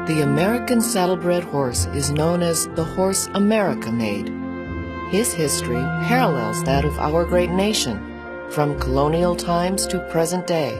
The American Saddlebred horse is known as the horse America made. His history parallels that of our great nation, from colonial times to present day.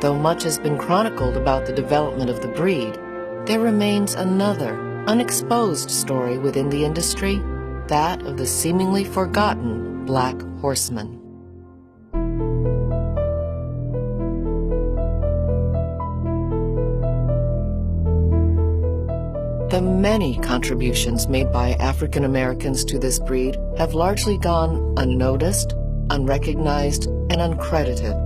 Though much has been chronicled about the development of the breed, there remains another, unexposed story within the industry, that of the seemingly forgotten Black Horseman. The many contributions made by African Americans to this breed have largely gone unnoticed, unrecognized, and uncredited.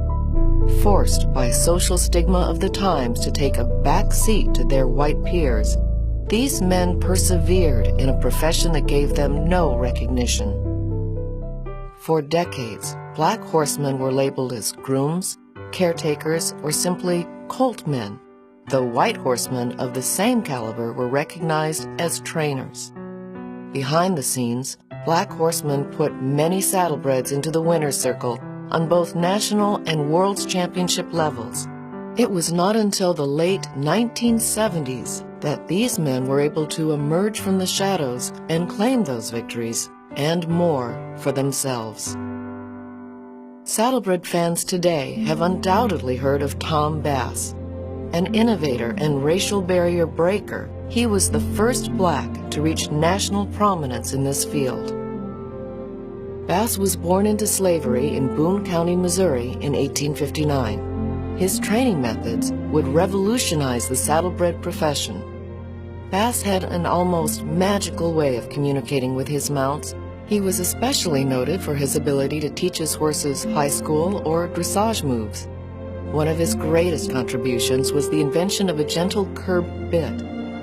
Forced by social stigma of the times to take a back seat to their white peers, these men persevered in a profession that gave them no recognition. For decades, Black horsemen were labeled as grooms, caretakers, or simply colt men, though white horsemen of the same caliber were recognized as trainers. Behind the scenes, Black horsemen put many saddlebreds into the winner's circle on both national and world's championship levels. It was not until the late 1970s that these men were able to emerge from the shadows and claim those victories and more for themselves. Saddlebred fans today have undoubtedly heard of Tom Bass. An innovator and racial barrier breaker, he was the first Black to reach national prominence in this field. Bass was born into slavery in Boone County, Missouri in 1859. His training methods would revolutionize the saddlebred profession. Bass had an almost magical way of communicating with his mounts. He was especially noted for his ability to teach his horses high school or dressage moves. One of his greatest contributions was the invention of a gentle curb bit.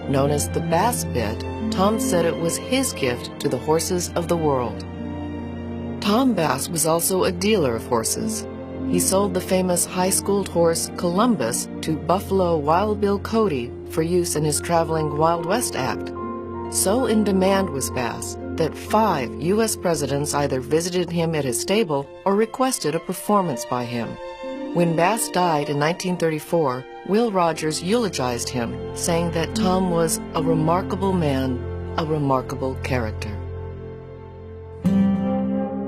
Known as the Bass bit, Tom said it was his gift to the horses of the world. Tom Bass was also a dealer of horses. He sold the famous high-schooled horse Columbus to Buffalo Wild Bill Cody for use in his traveling Wild West act. So in demand was Bass that 5 U.S. presidents either visited him at his stable or requested a performance by him. When Bass died in 1934, Will Rogers eulogized him, saying that Tom was a remarkable man, a remarkable character.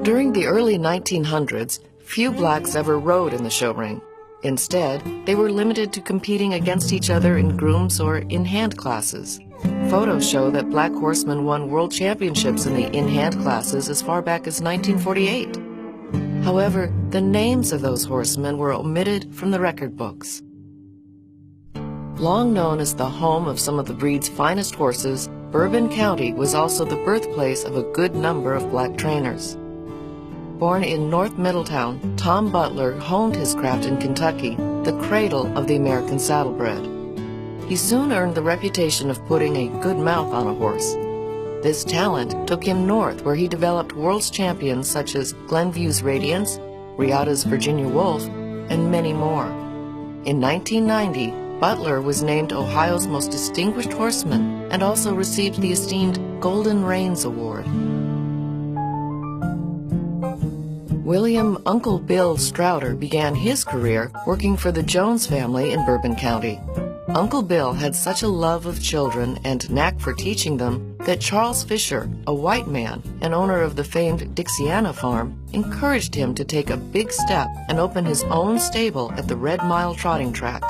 During the early 1900s, few Blacks ever rode in the show ring. Instead, they were limited to competing against each other in grooms or in-hand classes. Photos show that Black horsemen won world championships in the in-hand classes as far back as 1948. However, the names of those horsemen were omitted from the record books. Long known as the home of some of the breed's finest horses, Bourbon County was also the birthplace of a good number of Black trainers. Born in North Middletown, Tom Butler honed his craft in Kentucky, the cradle of the American saddlebred. He soon earned the reputation of putting a good mouth on a horse. This talent took him north, where he developed world's champions such as Glenview's Radiance, Reata's Virginia Wolf, and many more. In 1990, Butler was named Ohio's most distinguished horseman and also received the esteemed Golden Reins Award. William Uncle Bill Strouder began his career working for the Jones family in Bourbon County. Uncle Bill had such a love of children and knack for teaching them that Charles Fisher, a white man and owner of the famed Dixiana farm, encouraged him to take a big step and open his own stable at the Red Mile trotting track.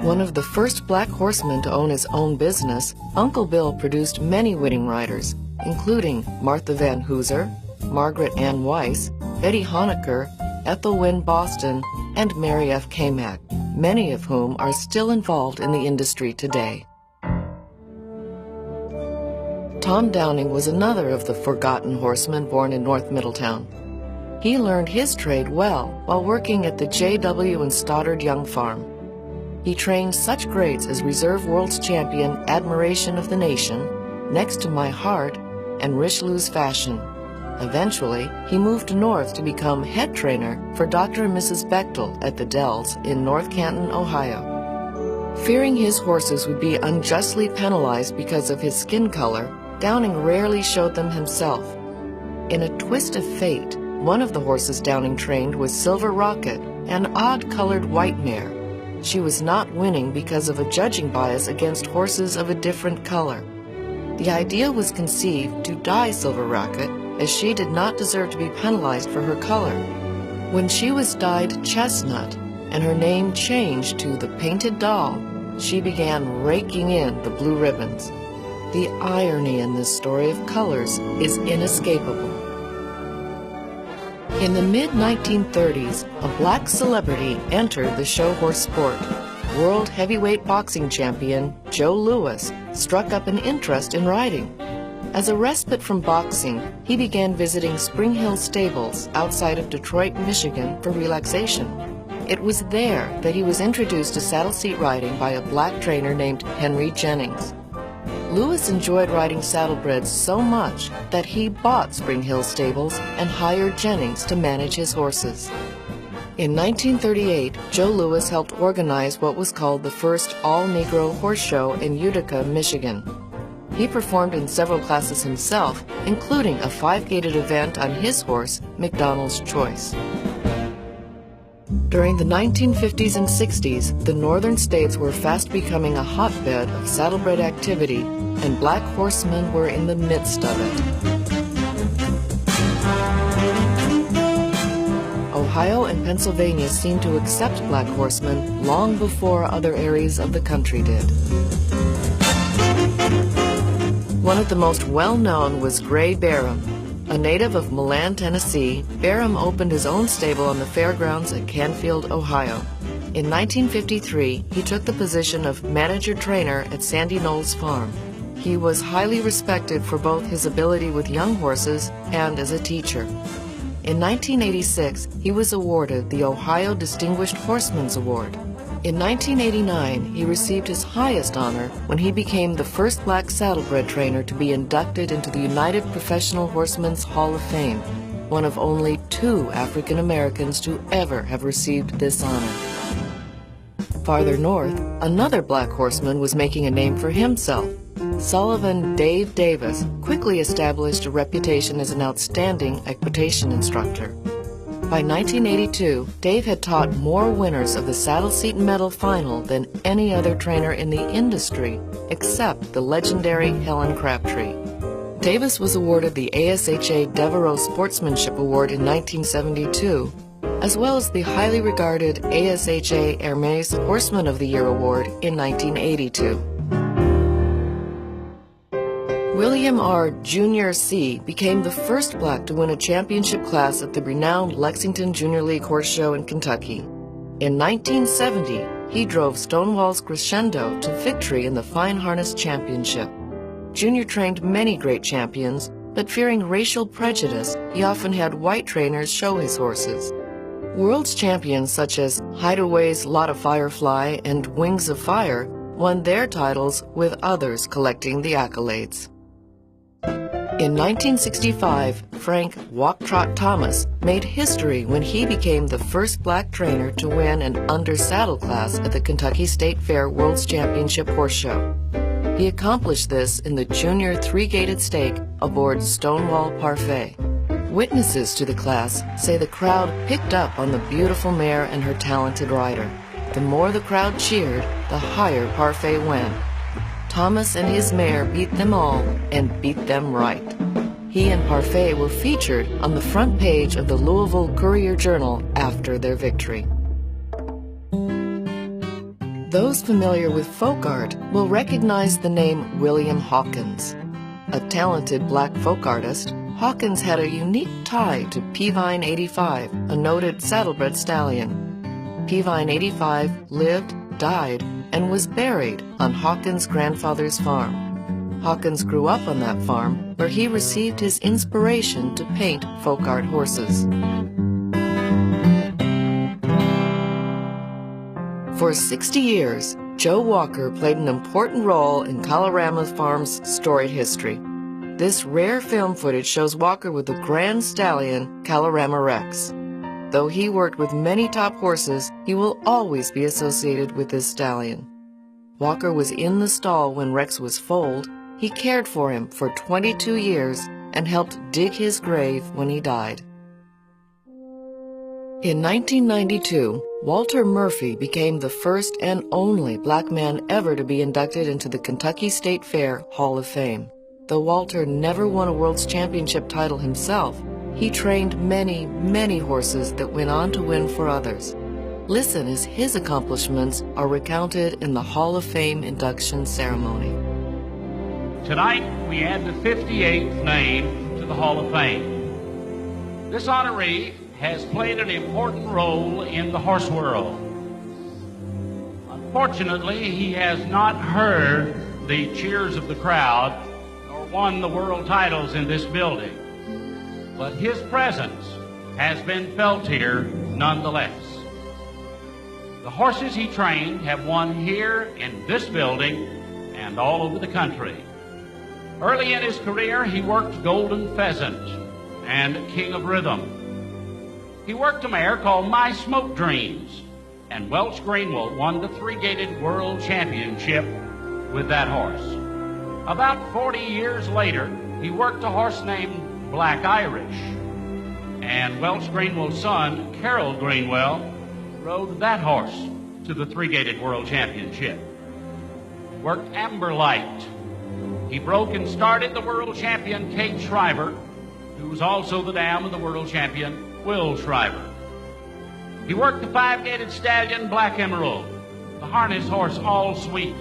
One of the first Black horsemen to own his own business, Uncle Bill produced many winning riders, including Martha Van Hooser, Margaret Ann Weiss, Betty Honecker, Ethel Wynn Boston, and Mary F. Kamack, many of whom are still involved in the industry today. Tom Downing was another of the forgotten horsemen born in North Middletown. He learned his trade well while working at the J.W. and Stoddard Young Farm. He trained such greats as Reserve World's Champion Admiration of the Nation, Next to My Heart, and Richelieu's Fashion. Eventually, he moved north to become head trainer for Dr. and Mrs. Bechtel at the Dells in North Canton, Ohio. Fearing his horses would be unjustly penalized because of his skin color, Downing rarely showed them himself. In a twist of fate, one of the horses Downing trained was Silver Rocket, an odd-colored white mare. she was not winning because of a judging bias against horses of a different color. The idea was conceived to dye Silver Rocket, as she did not deserve to be penalized for her color. When she was dyed chestnut and her name changed to the Painted Doll, she began raking in the blue ribbons. The irony in this story of colors is inescapable. In the mid-1930s, a black celebrity entered the show horse sport. World heavyweight boxing champion Joe Louis struck up an interest in riding. As a respite from boxing, he began visiting Spring Hill stables outside of Detroit, Michigan for relaxation. It was there that he was introduced to saddle seat riding by a black trainer named Henry Jennings. Louis enjoyed riding saddlebreds so much that he bought Spring Hill stables and hired Jennings to manage his horses. In 1938, Joe Louis helped organize what was called the first all-Negro horse show in Utica, Michigan. He performed in several classes himself, including a 5-gated event on his horse, McDonald's Choice. During the 1950s and 60s, the northern states were fast becoming a hotbed of saddlebred activity, and black horsemen were in the midst of it. Ohio and Pennsylvania seemed to accept black horsemen long before other areas of the country did. One of the most well-known was Gray Barham. A native of Milan, Tennessee, Barham opened his own stable on the fairgrounds at Canfield, Ohio. In 1953, he took the position of manager-trainer at Sandy Knowles Farm. He was highly respected for both his ability with young horses and as a teacher. In 1986, he was awarded the Ohio Distinguished Horseman's Award. In 1989, he received his highest honor when he became the first black saddlebred trainer to be inducted into the United Professional Horsemen's Hall of Fame, one of only 2 African Americans to ever have received this honor. Farther north, another black horseman was making a name for himself. Sullivan Dave Davis quickly established a reputation as an outstanding equitation instructor. By 1982, Dave had taught more winners of the Saddle Seat Medal Final than any other trainer in the industry, except the legendary Helen Crabtree. Davis was awarded the ASHA Devereaux Sportsmanship Award in 1972, as well as the highly regarded ASHA Hermes Horseman of the Year Award in 1982. William R. Jr. C. became the first black to win a championship class at the renowned Lexington Junior League Horse Show in Kentucky. In 1970, he drove Stonewall's Crescendo to victory in the Fine Harness Championship. Jr. trained many great champions, but fearing racial prejudice, he often had white trainers show his horses. World's champions such as Hideaway's Lot of Firefly and Wings of Fire won their titles, with others collecting the accolades. In 1965, Frank Walk Trot Thomas made history when he became the first black trainer to win an under-saddle class at the Kentucky State Fair World's Championship Horse Show. He accomplished this in the junior 3-gated stake aboard Stonewall Parfait. Witnesses to the class say the crowd picked up on the beautiful mare and her talented rider. The more the crowd cheered, the higher Parfait went. Thomas and his mare beat them all, and beat them right. He and Parfait were featured on the front page of the Louisville Courier-Journal after their victory. Those familiar with folk art will recognize the name William Hawkins. A talented black folk artist, Hawkins had a unique tie to Peavine 85, a noted saddlebred stallion. Peavine 85 lived, died, and was buried on Hawkins' grandfather's farm. Hawkins grew up on that farm, where he received his inspiration to paint folk art horses. For 60 years, Joe Walker played an important role in Colorama Farm's storied history. This rare film footage shows Walker with the grand stallion Colorama Rex. Though he worked with many top horses, he will always be associated with this stallion. Walker was in the stall when Rex was foaled. He cared for him for 22 years and helped dig his grave when he died. In 1992, Walter Murphy became the first and only black man ever to be inducted into the Kentucky State Fair Hall of Fame. Though Walter never won a World's Championship title himself, he trained many, many horses that went on to win for others. Listen as his accomplishments are recounted in the Hall of Fame induction ceremony. Tonight, we add the 58th name to the Hall of Fame. This honoree has played an important role in the horse world. Unfortunately, he has not heard the cheers of the crowd nor won the world titles in this building. But his presence has been felt here nonetheless. The horses he trained have won here in this building and all over the country. Early in his career, he worked Golden Pheasant and King of Rhythm. He worked a mare called My Smoke Dreams, and Welch Greenwell won the three-gated world championship with that horse. About 40 years later, he worked a horse named Black Irish, and Welch Greenwell's son, Carroll Greenwell, rode that horse to the three-gated world championship. Worked Amber Light. He broke and started the world champion Kate Shriver, who was also the dam of the world champion Will Shriver. He worked the five-gated stallion Black Emerald, the harness horse All Sweet,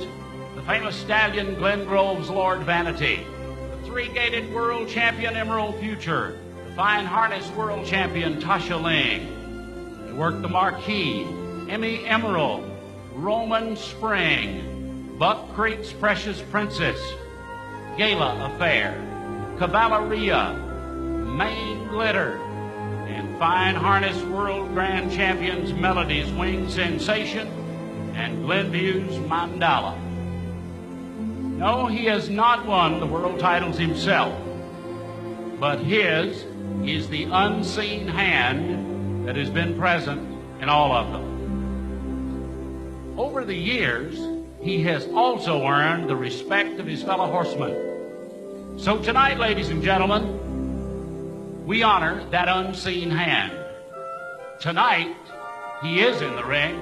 the famous stallion Glen Grove's Lord Vanity, the three-gated world champion Emerald Future, the fine harness world champion Tasha Ling. He worked the Marquis, Emmy Emerald, Roman Spring, Buck Creek's Precious Princess, Gala Affair, Cavalleria, Main Glitter, and fine harness world grand champions Melody's Winged Sensation and Glenview's Mandala. No, he has not won the world titles himself, but his is the unseen hand that has been present in all of them. Over the years, he has also earned the respect of his fellow horsemen. So tonight, ladies and gentlemen, we honor that unseen hand. Tonight, he is in the ring.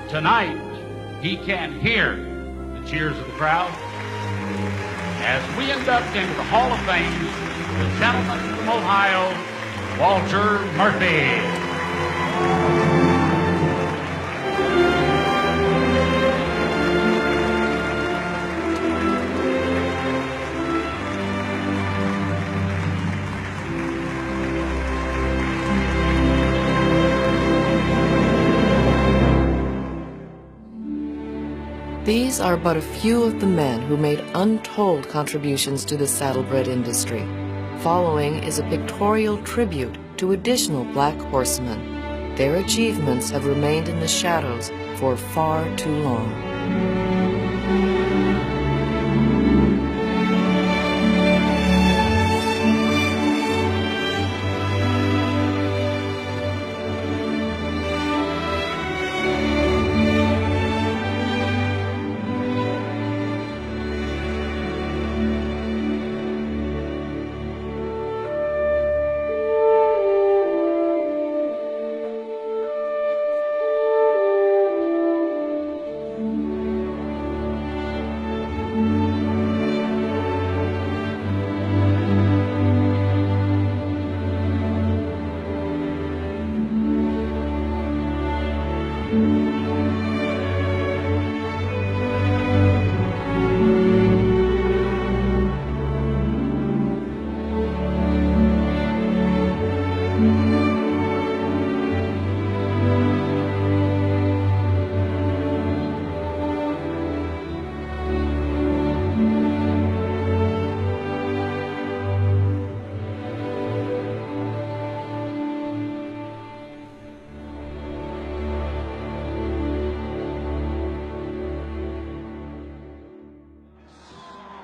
Tonight, he can hear the cheers of the crowd as we induct into the Hall of Fame the gentleman from Ohio, Walter Murphy. These are but a few of the men who made untold contributions to the saddlebred industry. Following is a pictorial tribute to additional black horsemen. Their achievements have remained in the shadows for far too long.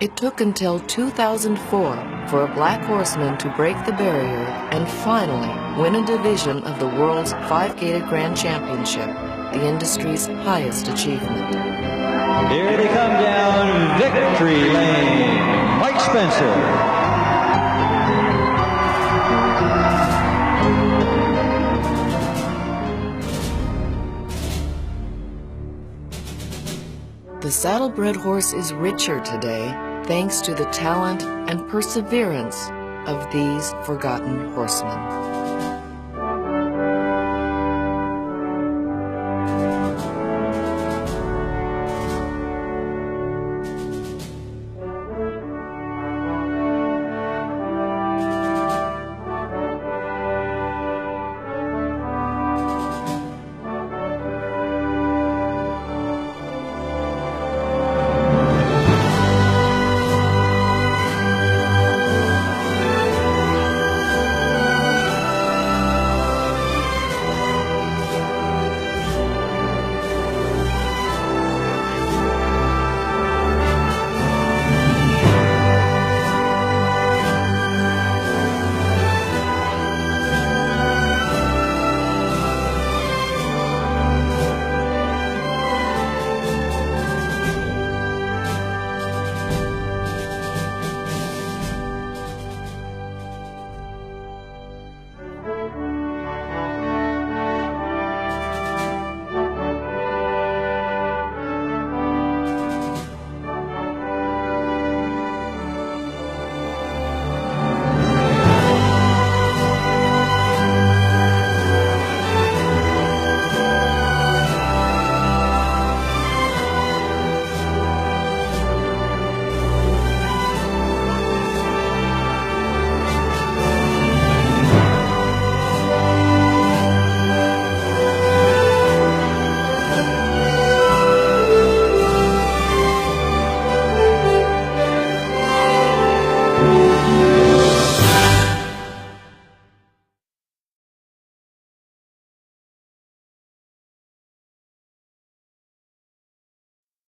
It took until 2004 for a black horseman to break the barrier and finally win a division of the world's five-gated Grand Championship, the industry's highest achievement. Here they come down victory lane, Mike Spencer. The saddlebred horse is richer today thanks to the talent and perseverance of these forgotten horsemen.